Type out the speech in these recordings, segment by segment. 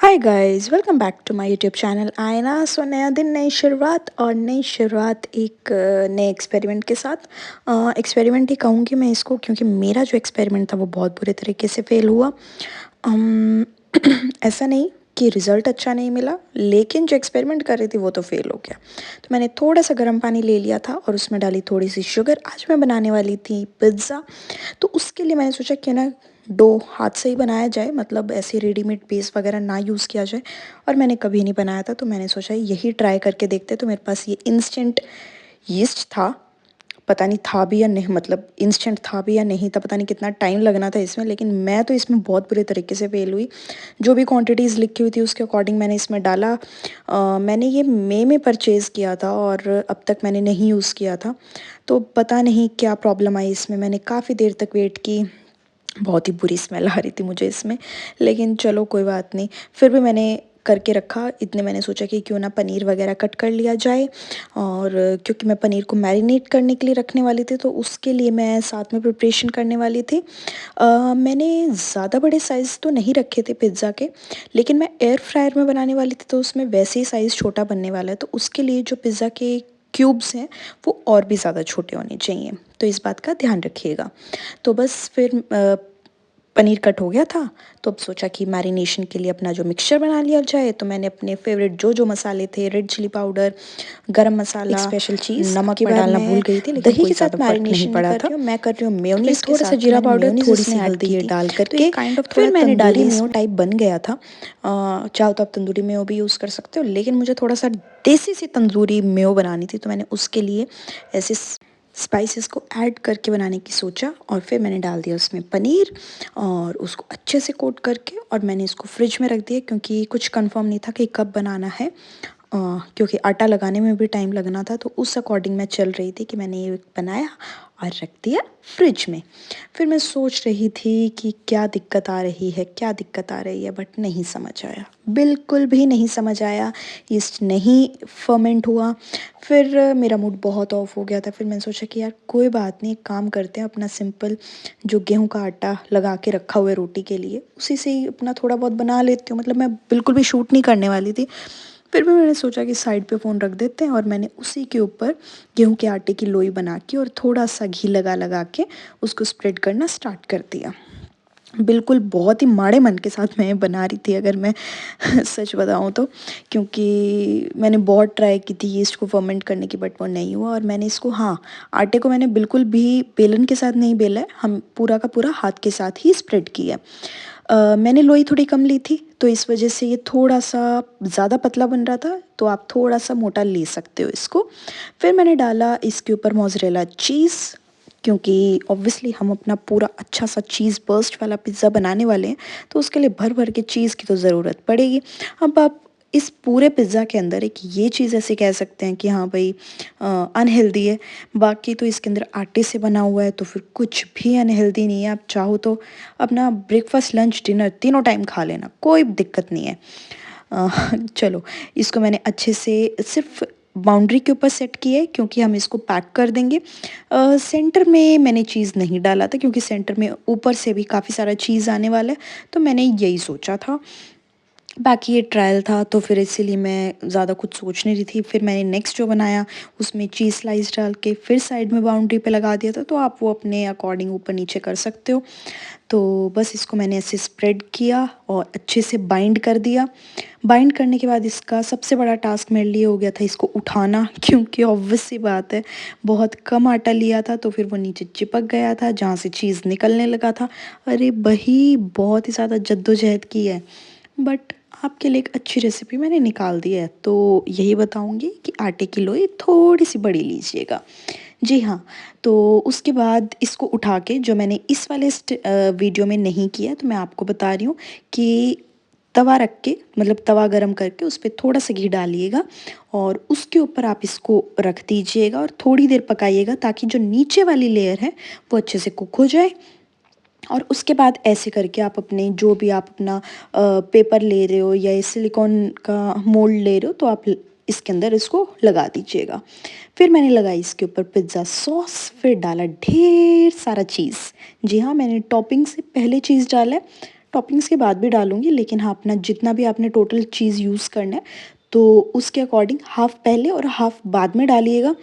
Hi guys, welcome back to my YouTube channel Aayna. नया दिन नई शुरुआत और नई शुरुआत एक नए एक्सपेरिमेंट के साथ। एक्सपेरिमेंट ही कहूँगी मैं इसको, क्योंकि मेरा जो एक्सपेरिमेंट था वो बहुत बुरे तरीके से फेल हुआ। अम, ऐसा नहीं कि रिज़ल्ट अच्छा नहीं मिला, लेकिन जो एक्सपेरिमेंट कर रही थी वो तो फेल हो गया। तो मैंने थोड़ा सा गर्म पानी ले लिया था और उसमें डाली थोड़ी सी शुगर। आज मैं बनाने वाली थी पिज़्ज़ा। तो उसके लिए मैंने सोचा कि ना डो हाथ से ही बनाया जाए, मतलब ऐसे रेडीमेड बेस वगैरह ना यूज़ किया जाए। और मैंने कभी नहीं बनाया था, तो मैंने सोचा यही ट्राई करके देखते। तो मेरे पास ये इंस्टेंट यीस्ट था, पता नहीं था भी या नहीं, मतलब इंस्टेंट था भी या नहीं था, पता नहीं कितना टाइम लगना था इसमें, लेकिन मैं तो इसमें बहुत बुरे तरीके से फेल हुई। जो भी क्वांटिटीज़ लिखी हुई थी उसके अकॉर्डिंग मैंने इसमें डाला। मैंने ये मई में परचेज़ किया था और अब तक मैंने नहीं यूज़ किया था। तो पता नहीं क्या प्रॉब्लम आई इसमें, मैंने काफ़ी देर तक वेट की। बहुत ही बुरी स्मेल आ रही थी मुझे इसमें, लेकिन चलो कोई बात नहीं। फिर भी मैंने करके रखा। इतने मैंने सोचा कि क्यों ना पनीर वगैरह कट कर लिया जाए, और क्योंकि मैं पनीर को मैरिनेट करने के लिए रखने वाली थी, तो उसके लिए मैं साथ में प्रिपरेशन करने वाली थी। मैंने ज़्यादा बड़े साइज़ तो नहीं रखे थे पिज़्ज़ा के, लेकिन मैं एयर फ्रायर में बनाने वाली थी, तो उसमें वैसे ही साइज़ छोटा बनने वाला है। तो उसके लिए जो पिज़्ज़ा के क्यूब्स हैं वो और भी ज़्यादा छोटे होने चाहिए, तो इस बात का ध्यान रखिएगा। तो बस फिर पनीर कट हो गया था, तो अब सोचा कि मैरिनेशन के लिए अपना जो मिक्सचर बना लिया जाए। तो मैंने अपने फेवरेट जो मसाले थे, रेड चिली पाउडर, गरम मसाला, स्पेशल चीज़ नमक की मैं डालना डालना भूल मैं गई थी, लेकिन दही कोई के साथ ज़्यादा फ़र्क नहीं मैरिनेशन नहीं पड़ा कर था। रही हूँ, मैं कर रही हूँ तो फिर मेयोनीज़ के थोड़ा सा साथ। तो जीरा मैंने पाउडर, मेयोनीज़ थोड़ी इसमें सी ऐड की हल्दी ये थी, डाल तो ये करके काइंड ऑफ फिर थोड़ा मैंने तंदूरी डाली मेयो टाइप बन गया था। चाहो तो आप तंदूरी मेयो भी यूज़ कर सकते हो, लेकिन मुझे थोड़ा सा देसी सी तंदूरी मेयो बनानी थी, तो मैंने उसके लिए ऐसे स्पाइसेस को ऐड करके बनाने की सोचा। और फिर मैंने डाल दिया उसमें पनीर और उसको अच्छे से कोट करके, और मैंने इसको फ्रिज में रख दिया, क्योंकि कुछ कंफर्म नहीं था कि कब बनाना है। क्योंकि आटा लगाने में भी टाइम लगना था, तो उस अकॉर्डिंग मैं चल रही थी कि मैंने ये बनाया और रख दिया फ्रिज में। फिर मैं सोच रही थी कि क्या दिक्कत आ रही है, क्या दिक्कत आ रही है, बट नहीं समझ आया, बिल्कुल भी नहीं समझ आया। यीस्ट नहीं फर्मेंट हुआ। फिर मेरा मूड बहुत ऑफ हो गया था। फिर मैंने सोचा कि यार कोई बात नहीं, एक काम करते हैं, अपना सिंपल जो गेहूं का आटा लगा के रखा हुआ है रोटी के लिए, उसी से ही अपना थोड़ा बहुत बना लेती हूँ। मतलब मैं बिल्कुल भी शूट नहीं करने वाली थी। फिर भी मैंने सोचा कि साइड पे फ़ोन रख देते हैं, और मैंने उसी के ऊपर गेहूं के आटे की लोई बना के और थोड़ा सा घी लगा लगा के उसको स्प्रेड करना स्टार्ट कर दिया। बिल्कुल बहुत ही माड़े मन के साथ मैं बना रही थी, अगर मैं सच बताऊं तो, क्योंकि मैंने बहुत ट्राई की थी यीस्ट को फर्मेंट करने की, बट वो नहीं हुआ। और मैंने इसको, हाँ, आटे को मैंने बिल्कुल भी बेलन के साथ नहीं बेला है, हम पूरा का पूरा हाथ के साथ ही स्प्रेड किया। मैंने लोई थोड़ी कम ली थी, तो इस वजह से ये थोड़ा सा ज़्यादा पतला बन रहा था, तो आप थोड़ा सा मोटा ले सकते हो इसको। फिर मैंने डाला इसके ऊपर मोज़रेला चीज़, क्योंकि ऑब्वियसली हम अपना पूरा अच्छा सा चीज़ बर्स्ट वाला पिज़्ज़ा बनाने वाले हैं, तो उसके लिए भर भर के चीज़ की तो ज़रूरत पड़ेगी। अब आप इस पूरे पिज़्ज़ा के अंदर एक ये चीज़ ऐसे कह सकते हैं कि हाँ भाई अनहेल्दी है, बाकी तो इसके अंदर आटे से बना हुआ है, तो फिर कुछ भी अनहेल्दी नहीं है। आप चाहो तो अपना ब्रेकफास्ट लंच डिनर तीनों टाइम खा लेना, कोई दिक्कत नहीं है। अ, चलो, इसको मैंने अच्छे से सिर्फ बाउंड्री के ऊपर सेट किया है, क्योंकि हम इसको पैक कर देंगे। सेंटर में मैंने चीज़ नहीं डाला था, क्योंकि सेंटर में ऊपर से भी काफ़ी सारा चीज़ आने वाला है, तो मैंने यही सोचा था। बाकी ये ट्रायल था, तो फिर इसीलिए मैं ज़्यादा कुछ सोच नहीं रही थी। फिर मैंने नेक्स्ट जो बनाया उसमें चीज़ स्लाइस डाल के फिर साइड में बाउंड्री पे लगा दिया था, तो आप वो अपने अकॉर्डिंग ऊपर नीचे कर सकते हो। तो बस इसको मैंने ऐसे स्प्रेड किया और अच्छे से बाइंड कर दिया। बाइंड करने के बाद इसका सबसे बड़ा टास्क मेरे लिए हो गया था इसको उठाना, क्योंकि ऑब्वियस सी बात है, बहुत कम आटा लिया था, तो फिर वो नीचे चिपक गया था जहाँ से चीज़ निकलने लगा था। अरे बही, बहुत ही ज़्यादा जद्दोजहद की है, बट आपके लिए एक अच्छी रेसिपी मैंने निकाल दी है। तो यही बताऊंगी कि आटे की लोई थोड़ी सी बड़ी लीजिएगा। जी हाँ। तो उसके बाद इसको उठा के, जो मैंने इस वाले वीडियो में नहीं किया, तो मैं आपको बता रही हूँ कि तवा रख के, मतलब तवा गरम करके उस पर थोड़ा सा घी डालिएगा और उसके ऊपर आप इसको रख दीजिएगा और थोड़ी देर पकाइएगा, ताकि जो नीचे वाली लेयर है वो अच्छे से कुक हो जाए। और उसके बाद ऐसे करके आप अपने जो भी आप अपना पेपर ले रहे हो या ये सिलिकॉन का मोल्ड ले रहे हो, तो आप इसके अंदर इसको लगा दीजिएगा। फिर मैंने लगाई इसके ऊपर पिज़्ज़ा सॉस, फिर डाला ढेर सारा चीज़। जी हाँ, मैंने टॉपिंग से पहले चीज़ डाला है। टॉपिंग्स के बाद भी डालूँगी, लेकिन हाँ, अपना जितना भी आपने टोटल चीज़ यूज़ करना है, तो उसके अकॉर्डिंग हाफ़ पहले और हाफ़ बाद में डालिएगा।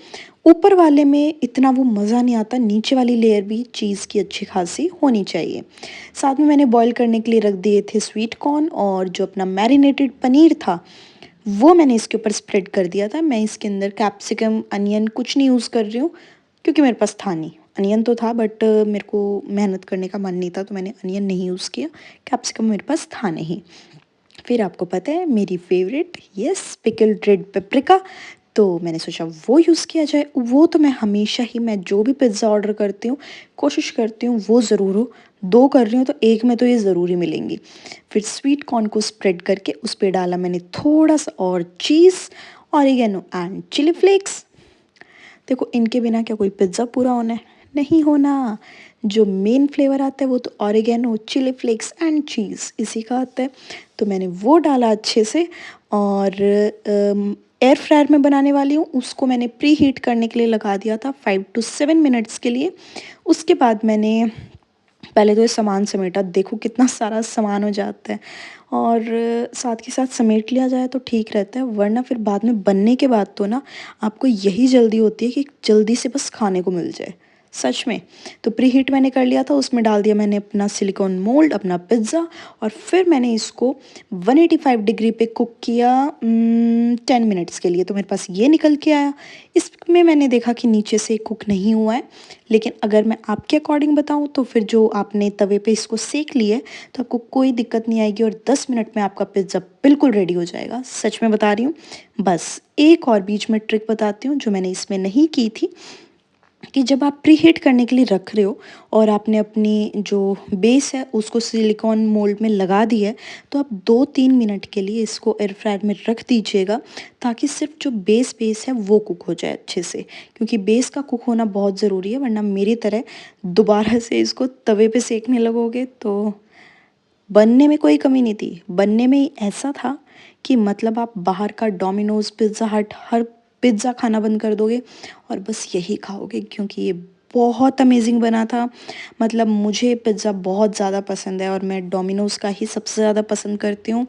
ऊपर वाले में इतना वो मज़ा नहीं आता, नीचे वाली लेयर भी चीज़ की अच्छी खासी होनी चाहिए। साथ में मैंने बॉयल करने के लिए रख दिए थे स्वीट कॉर्न, और जो अपना मैरिनेटेड पनीर था, वो मैंने इसके ऊपर स्प्रेड कर दिया था। मैं इसके अंदर कैप्सिकम, अनियन कुछ नहीं यूज़ कर रही हूँ, क्योंकि मेरे पास था नहीं। अनियन तो था, बट मेरे को मेहनत करने का मन नहीं था, तो मैंने अनियन नहीं यूज़ किया। कैप्सिकम मेरे पास था नहीं। फिर आपको पता है मेरी favourite, yes, pickled red paprika, तो मैंने सोचा वो यूज़ किया जाए। वो तो मैं हमेशा ही, मैं जो भी पिज़्ज़ा ऑर्डर करती हूँ, कोशिश करती हूँ वो ज़रूर हो। 2 कर रही हूँ तो 1 में तो ये ज़रूर ही मिलेंगी। फिर स्वीट कॉर्न को स्प्रेड करके उस पे डाला मैंने थोड़ा-सा और चीज़, ऑरिगेनो एंड चिली फ्लेक्स। देखो, इनके बिना क्या कोई पिज़्ज़ा पूरा होना है? नहीं होना। जो मेन फ्लेवर आता है वो तो oregano, chilli flakes and cheese, इसी का आता है। तो मैंने वो डाला अच्छे से, और एयर फ्रायर में बनाने वाली हूँ, उसको मैंने प्री हीट करने के लिए लगा दिया था 5 टू 7 मिनट्स के लिए। उसके बाद मैंने पहले तो ये सामान समेटा, देखो कितना सारा सामान हो जाता है, और साथ के साथ समेट लिया जाए तो ठीक रहता है, वरना फिर बाद में बनने के बाद तो ना आपको यही जल्दी होती है कि जल्दी से बस खाने को मिल जाए, सच में। तो प्री हीट मैंने कर लिया था, उसमें डाल दिया मैंने अपना सिलिकॉन मोल्ड, अपना पिज़्ज़ा, और फिर मैंने इसको 185 डिग्री पे कुक किया 10 मिनट्स के लिए। तो मेरे पास ये निकल के आया। इसमें मैंने देखा कि नीचे से कुक नहीं हुआ है, लेकिन अगर मैं आपके अकॉर्डिंग बताऊँ तो फिर जो आपने तवे पे इसको सेक लिया है, तो आपको कोई दिक्कत नहीं आएगी, और 10 मिनट में आपका पिज़्ज़ा बिल्कुल रेडी हो जाएगा। सच में बता रही हूँ। बस एक और बीच में ट्रिक बताती हूँ जो मैंने इसमें नहीं की थी, कि जब आप प्री हीट करने के लिए रख रहे हो और आपने अपनी जो बेस है उसको सिलिकॉन मोल्ड में लगा दी है, तो आप 2-3 मिनट के लिए इसको एयर फ्रायर में रख दीजिएगा, ताकि सिर्फ जो बेस है वो कुक हो जाए अच्छे से, क्योंकि बेस का कुक होना बहुत ज़रूरी है, वरना मेरी तरह दोबारा से इसको तवे पे सेकने लगोगे तो बनने में कोई कमी नहीं थी। बनने में ही ऐसा था कि मतलब आप बाहर का डोमिनोज़, पिज़्ज़ा हट, हर पिज़्ज़ा खाना बंद कर दोगे और बस यही खाओगे, क्योंकि ये बहुत अमेज़िंग बना था। मतलब मुझे पिज़्ज़ा बहुत ज़्यादा पसंद है, और मैं डोमिनोज़ का ही सबसे ज़्यादा पसंद करती हूँ।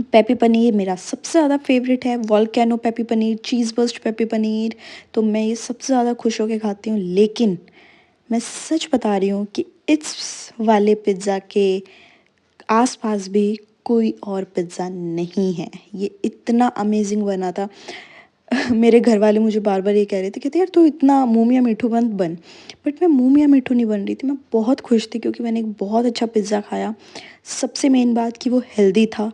पेपी पनीर मेरा सबसे ज़्यादा फ़ेवरेट है, वोल्केनो पेपी पनीर, चीज़ बर्स्ट पेपी पनीर, तो मैं ये सबसे ज़्यादा खुश होके खाती हूँ। लेकिन मैं सच बता रही हूँ कि इस वाले पिज़्ज़ा के आस-पास भी कोई और पिज़्ज़ा नहीं है। ये इतना अमेज़िंग बना था। मेरे घर वाले मुझे बार-बार ये कह रहे थे, कहते यार तू इतना मुँह मियाँ मिट्ठू मत बन। बट मैं मुँह मियाँ मिट्ठू नहीं बन रही थी, मैं बहुत खुश थी, क्योंकि मैंने एक बहुत अच्छा पिज़्ज़ा खाया। सबसे मेन बात कि वो हेल्दी था,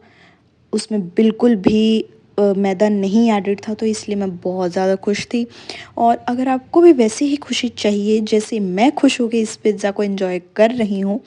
उसमें बिल्कुल भी मैदा नहीं एडेड था, तो इसलिए मैं बहुत ज़्यादा खुश थी। और अगर आपको भी वैसी ही खुशी चाहिए जैसे मैं खुश होके इस पिज़्ज़ा को एन्जॉय कर रही हूँ,